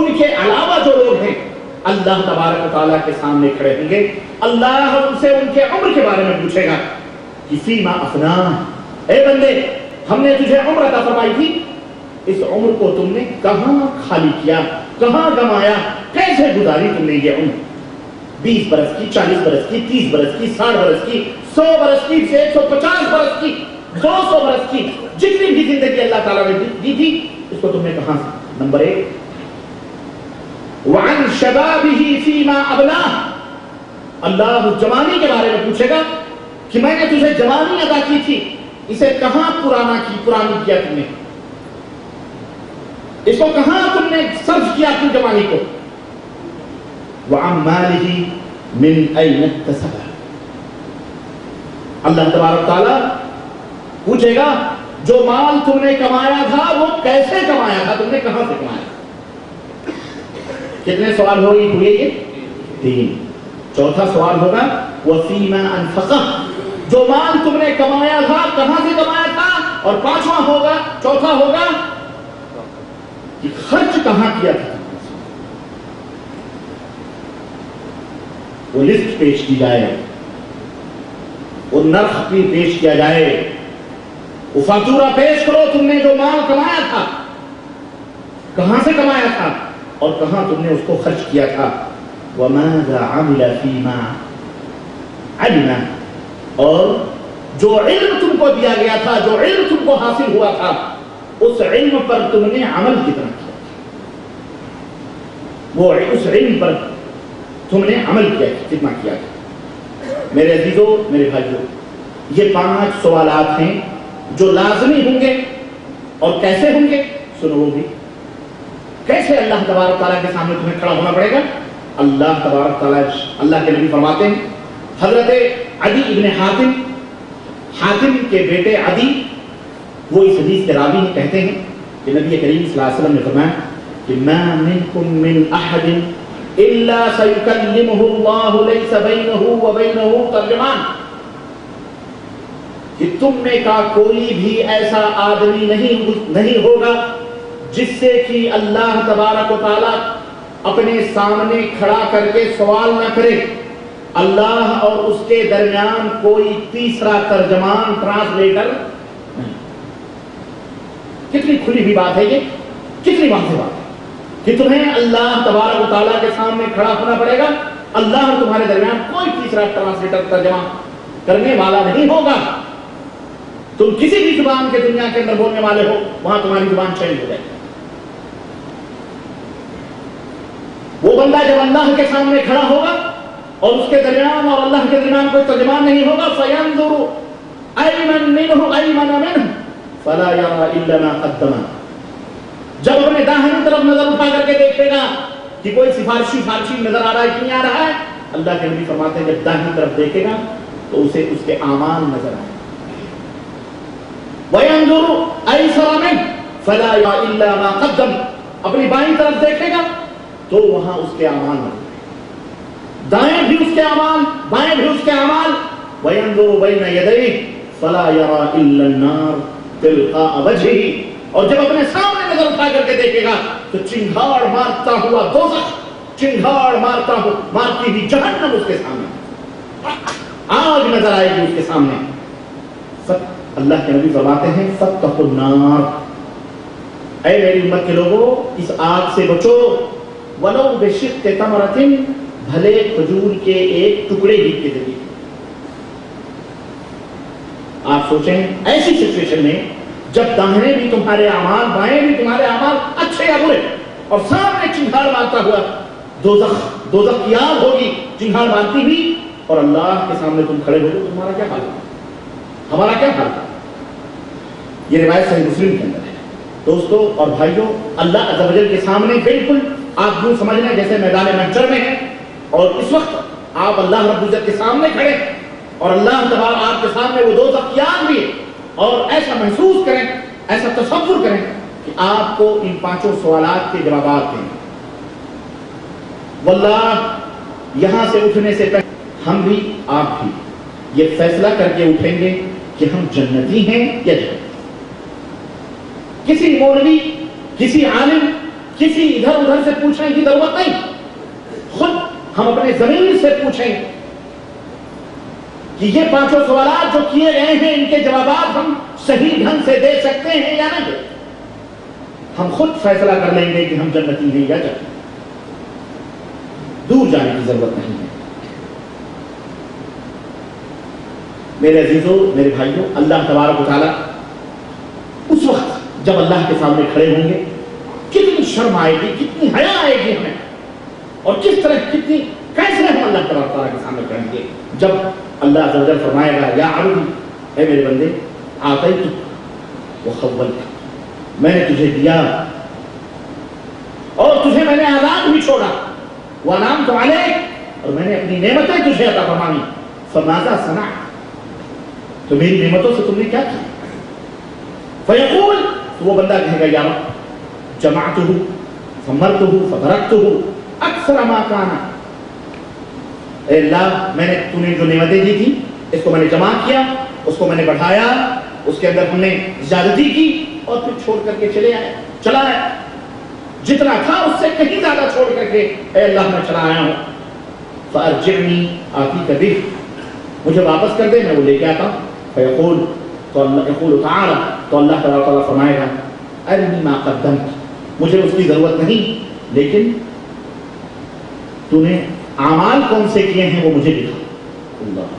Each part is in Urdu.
ان کے علاوہ جو لوگ ہیں اللہ تبارک و تعالیٰ کے سامنے کھڑے ہوں گے، اللہ ان سے ان کے عمر کے بارے میں پوچھے گا کہ فیما افنا، اے بندے ہم نے تجھے عمر عطا فرمائی تھی، اس عمر کو تم نے کہاں خالی کیا، کہاں گمایا، کیسے گزاری تم نے یہ عمر؟ 20 برس کی، 40 برس کی، 30 برس کی، 60 برس کی، 100 برس کی، 150 برس کی، 200 برس کی، جتنی بھی زندگی اللہ تعالیٰ نے دی تھی اس کو تم نے کہاں سے؟ نمبر 1 وعن شبابہ فیما ابلاہ، اللہ جوانی کے بارے میں پوچھے گا کہ میں نے تجھے جوانی عطا کی تھی، اسے کہاں پرانی کیا تم نے، اس کو کہاں تم نے صرف کیا اپنی جوانی کو؟ وعن مالہ من این اکتسبہ، اللہ تبارک تعالیٰ پوچھے گا جو مال تم نے کمایا تھا وہ کیسے کمایا تھا، تم نے کہاں سے کمایا؟ کتنے سوال ہوئے یہ؟ 3۔ چوتھا سوال ہوگا وفیما انفقہ، جو مال تم نے کمایا تھا کہاں سے کمایا تھا؟ اور چوتھا ہوگا کہ خرچ کہاں کیا تھا؟ وہ لسٹ پیش کی جائے، وہ نرخ بھی پیش کیا جائے، وہ فاتورہ پیش کرو، تم نے جو مال کمایا تھا کہاں سے کمایا تھا اور کہاں تم نے اس کو خرچ کیا تھا۔ وَمَاذَا عَمِلَ فِي مَا عَلِمَ، اور جو علم تم کو دیا گیا تھا، جو علم تم کو حاصل ہوا تھا، اس علم پر تم نے عمل کتنا کیا، وہ اس علم پر تم نے عمل کیا کتنا کیا تھا۔ میرے عزیزوں، میرے بھائیوں، یہ 5 سوالات ہیں جو لازمی ہوں گے، اور کیسے ہوں گے سنو وہ بھی۔ کیسے اللہ تبارک تعالیٰ کے سامنے تمہیں کھڑا ہونا پڑے گا؟ اللہ تبارک تعالیٰ، اللہ کے نبی فرماتے ہیں، حضرت عدی ابن حاتم کے بیٹے عدی، وہ اس حدیث کے راوی ہیں، کہتے ہیں کہ نبی کریم صلی اللہ علیہ وسلم نے فرمایا کہ ما منکم من احد الا سیکلمہ اللہ لیس بینہ وبینہ ترجمان، کہ تم میں کا کوئی بھی ایسا آدمی نہیں ہوگا جس سے کہ اللہ تبارک و تعالیٰ اپنے سامنے کھڑا کر کے سوال نہ کرے، اللہ اور اس کے درمیان کوئی تیسرا ترجمان، ٹرانسلیٹر نہیں۔ کتنی کھلی ہوئی بات ہے یہ، کتنی واضح بات ہے کہ تمہیں اللہ تبارک و تعالیٰ کے سامنے کھڑا ہونا پڑے گا، اللہ اور تمہارے درمیان کوئی تیسرا ٹرانسلیٹر، ترجمہ کرنے والا نہیں ہوگا۔ تم کسی بھی زبان کے دنیا کے اندر بولنے والے ہو، وہاں تمہاری زبان چینج ہو جائے گی۔ وہ بندہ جب اللہ کے سامنے کھڑا ہوگا اور اس کے درمیان اور اللہ کے درمیان کوئی ترجمان نہیں ہوگا، فَيَنْظُرُ أَيْمَنْ مِنْهُ أَيْمَنَ مِنْهُ فَلَا يَرَى إِلَّا مَا قَدَّمَ، جب اپنے داہنی طرف نظر اٹھا کر کے دیکھے گا کہ کوئی سفارشی نظر آ رہا ہے کہ نہیں آ رہا ہے، اللہ کے نبی فرماتے ہیں جب داہنی طرف دیکھے گا تو اسے اس کے اعمال نظر آئے۔ وَيَنْظُرُ أَيْسَرَ مِنْهُ فَلَا يَرَى إِلَّا مَا قَدَّمَ، اپنی بائیں طرف دیکھے گا تو وہاں اس کے اعمال نظر آئے، دائیں بھی اس کے اعمال، بائیں بھی اس کے اعمال۔ وَيَنْظُرُ بَيْنَ يَدَيْهِ فَلَا يَرَى إِلَّا النَّارَ تِلْقَاءَ وَجْهِهِ، اور جب اپنے سامنے نظر اٹھا کر کے دیکھے گا تو چنگھاڑ مارتا ہوا دوزخ، چنگھاڑ مارتی ہوئی جہنم اس کے سامنے، آگ نظر آئے گی اس کے سامنے۔ اللہ کے نبی فرماتے ہیں فَاتَّقُوا النَّارَ، اے میری امت کے لوگوں اس آگ سے بچو، وَلَوْ بِشِقِّ تَمْرَةٍ، بھلے کھجور کے ایک ٹکڑے ہی کے ذریعے۔ آپ سوچیں ایسی سچویشن میں جب داہنے بھی تمہارے اعمال، بائیں بھی تمہارے اعمال اچھے یا برے، اور سامنے چنگھاڑ مارتا ہوا دوزخ کی آگ ہوگی چنگھاڑ مارتی ہوئی، اور اللہ کے سامنے تم کھڑے ہو تو تمہارا کیا حال ہوگا، ہمارا کیا حال ہوگا؟ یہ روایت صحیح مسلم کے اندر ہے۔ دوستو اور بھائیوں، اللہ عز و جل کے سامنے بالکل آپ یوں سمجھنا جیسے میدان محشر میں ہیں، اور اس وقت آپ اللہ رب العزت کے سامنے کھڑے، اور اللہ تبارک آپ کے سامنے وہ دوزخ کی آگ بھی ہے، اور ایسا محسوس کریں، ایسا تصور کریں کہ آپ کو ان 5 سوالات کے جوابات دیں۔ واللہ یہاں سے اٹھنے سے پہلے ہم بھی آپ بھی یہ فیصلہ کر کے اٹھیں گے کہ ہم جنتی ہیں یا جہنمی۔ کسی مولوی، کسی عالم، کسی ادھر ادھر سے پوچھنے کی ضرورت نہیں. خود ہم اپنے زمین سے پوچھیں کہ یہ پانچوں سوالات جو کیے گئے ہیں ان کے جوابات ہم صحیح ڈھنگ سے دے سکتے ہیں یا نہیں. ہم خود فیصلہ کر لیں گے کہ ہم جنتی ہیں یا جنتی. دور جانے کی ضرورت نہیں ہے. میرے عزیزوں، میرے بھائیوں، اللہ تبارک و تعالیٰ اس وقت جب اللہ کے سامنے کھڑے ہوں گے کتنی شرم آئے گی، کتنی حیا آئے گی ہمیں، اور کس طرح کتنی کیسے ہم اللہ تبارک و تعالیٰ کے سامنے کھڑیں گے جب اللہ عز و جل فرمائے گا یا عبدی، اے میرے بندے، آتیتک وخولتک، میں نے تجھے دیا اور تجھے میں نے آزاد بھی چھوڑا، وانعمت علیک، اور میں نے اپنی نعمتیں تجھے عطا فرمانی، فماذا صنعت، تو میری نعمتوں سے تم نے کیا کیا؟ فیقول، تو وہ بندہ کہے گا یا رب جمعتہ فمرتہ فترکتہ اکثر ما کان، اے اللہ میں نے تو نے جو نعمتیں دی تھی اس کو میں نے جمع کیا، اس کو میں نے بڑھایا، اس کے اندر ہم نے زیادتی کی اور پھر چھوڑ کر کے چلا ہے جتنا تھا اس سے کہیں زیادہ چھوڑ کر کے اے اللہ میں چلا آیا ہوں. فارجعنی آتیک بہ، مجھے واپس کر دے، میں وہ لے کے آتا ہوں. فیقول، تو اللہ یقول تعالی، تو اللہ تعالیٰ فرمائے گا ارنی ما قدمت، مجھے اس کی ضرورت نہیں، لیکن تو نے اعمال کون سے کیے ہیں وہ مجھے دکھا. اللہ،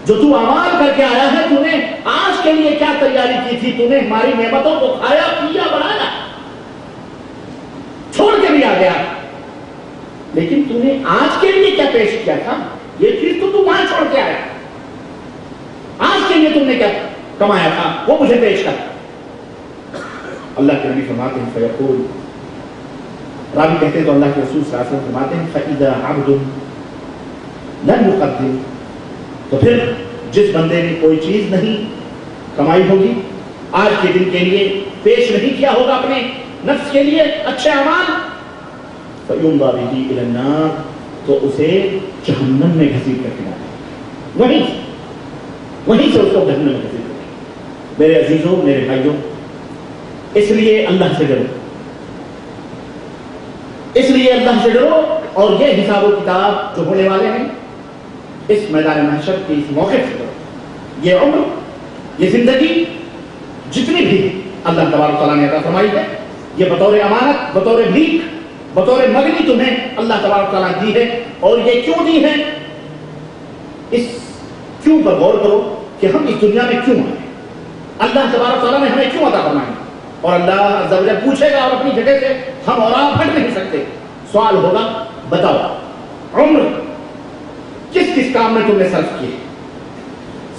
جو تو اعمال کر کے آیا ہے، تو نے آج کے لیے کیا تیاری کی تھی، تو نے ہماری نعمتوں کو کھایا پیا بنایا، چھوڑ کے بھی آ گیا، لیکن تو نے آج کے لیے کیا پیش کیا تھا، یہ چیز تو وہاں چھوڑ کے آیا، آج کے لیے تم نے کیا کمایا تھا وہ مجھے پیش کر. اللہ کے نبی فرماتے ہیں فیقول، راوی کہتے ہیں تو اللہ کے رسول صلی اللہ علیہ وسلم فرماتے ہیں فَإِذَا عَبْدٌ لَمْ يُقَدِّمْ، تو پھر جس بندے نے کوئی چیز نہیں کمائی ہوگی، آج کے دن کے لیے پیش نہیں کیا ہوگا اپنے نفس کے لیے اچھے اعمال، فَيُمْضَى بِهِ إِلَى النَّارِ، تو اسے جہنم میں گھسیٹ کر کے ڈالیں گے، وہیں سے اس کو جہنم میں گھسیٹ کر کے. میرے عزیزوں، میرے بھائیوں، اس لیے اللہ سے ڈرو، اس لیے اللہ سے ڈرو، اور یہ حساب و کتاب جو ہونے والے ہیں اس میدان محشر کے اس موقع سے ڈرو. یہ عمر، یہ زندگی جتنی بھی اللہ تبارک تعالیٰ نے عطا فرمائی ہے، یہ بطور امانت، بطور بھیک، بطور مگنی تمہیں اللہ تبارک تعالیٰ دی ہے. اور یہ کیوں دی ہے، اس کیوں پر غور کرو کہ ہم اس دنیا میں کیوں آئے، اللہ تبارک تعالیٰ نے ہمیں کیوں عطا فرمائی. اور اللہ عز و جل پوچھے گا، اور اپنی جگہ سے ہم اور آپ ہٹ نہیں سکتے. سوال ہوگا، بتاؤ عمر کس کس کام میں تم نے صرف کی،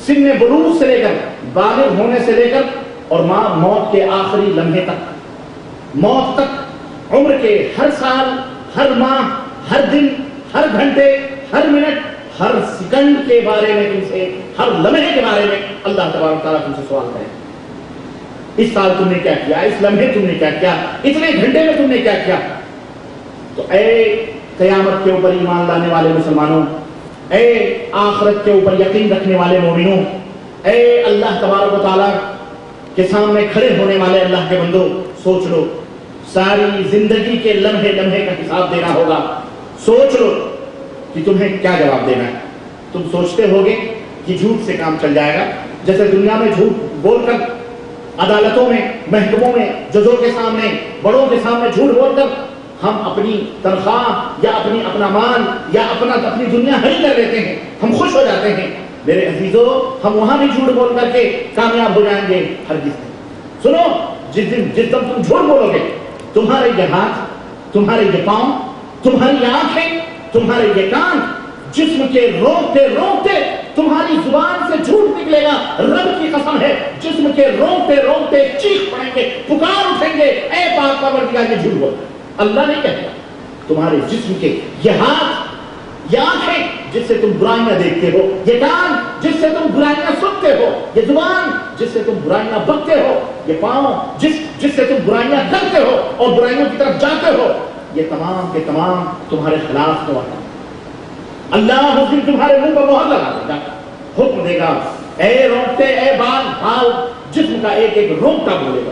سن بلوغ سے لے کر بالغ ہونے سے لے کر اور موت کے آخری لمحے تک، موت تک، عمر کے ہر سال، ہر ماہ، ہر دن، ہر گھنٹے، ہر منٹ، ہر سیکنڈ کے بارے میں تم سے، ہر لمحے کے بارے میں اللہ تبارک تعالیٰ تم سے سوال کرے. اس سال تم نے کیا کیا، اس لمحے تم نے کیا کیا، اتنے گھنٹے میں تم نے کیا کیا. تو اے قیامت کے اوپر ایمان لانے والے مسلمانوں، اے آخرت کے اوپر یقین رکھنے والے مومنوں، اے اللہ تبارک و تعالیٰ کے سامنے کھڑے ہونے والے اللہ کے بندوں، سوچ لو، ساری زندگی کے لمحے لمحے کا حساب دینا ہوگا. سوچ لو کہ تمہیں کیا جواب دینا ہے. تم سوچتے ہوگے کہ جھوٹ سے کام چل جائے گا، جیسے دنیا میں جھوٹ بول کر عدالتوں میں، محکموں میں، ججوں کے سامنے، بڑوں کے سامنے جھوٹ بول کر ہم اپنی تنخواہ یا اپنا مال یا اپنی دنیا ہری کر لیتے ہیں، ہم خوش ہو جاتے ہیں. میرے عزیزوں، ہم وہاں بھی جھوٹ بول کر کے کامیاب ہو جائیں گے؟ ہرگز نہیں. سنو، جس دن تم جھوٹ بولو گے، تمہارے یہ ہاتھ، تمہارے یہ پاؤں، تمہاری آنکھیں، تمہارے یہ کان، جسم کے روکتے روکتے تمہاری زبان سے جھوٹ نکلے گا. رب کی قسم ہے، جسم کے روکتے روکتے چیخ پڑیں گے، پکار اٹھیں گے، اے پاک پروردگار، یہ جھوٹ بول. اللہ نہیں کہتا. تمہارے جسم کے یہ ہاتھ، یہ آنکھیں جس سے تم برائیاں دیکھتے ہو، یہ کان جس سے تم برائیاں سنتے ہو، یہ زبان جس سے تم برائیاں بکتے ہو، یہ پاؤں جس سے تم برائیاں کرتے ہو اور برائیوں کی طرف جاتے ہو، یہ تمام کے تمام تمہارے خلاف گواہ ہیں. اللہ اس دن تمہارے منہ پر مہر لگا دے گا، حکم دے گا، اے روکتے، اے بال جسم کا ایک ایک روکتا بولے گا.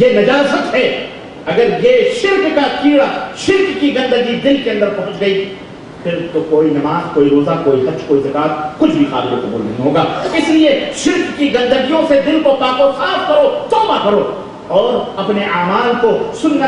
یہ نجاست ہے. اگر یہ شرک کا کیڑا، شرک کی گندگی دل کے اندر پہنچ گئی، پھر تو کوئی نماز، کوئی روزہ، کوئی حج، کوئی زکات کچھ بھی قابل قبول نہیں ہوگا. اس لیے شرک کی گندگیوں سے دل کو پاک و صاف کرو، توبہ کرو، اور اپنے اعمال کو سنت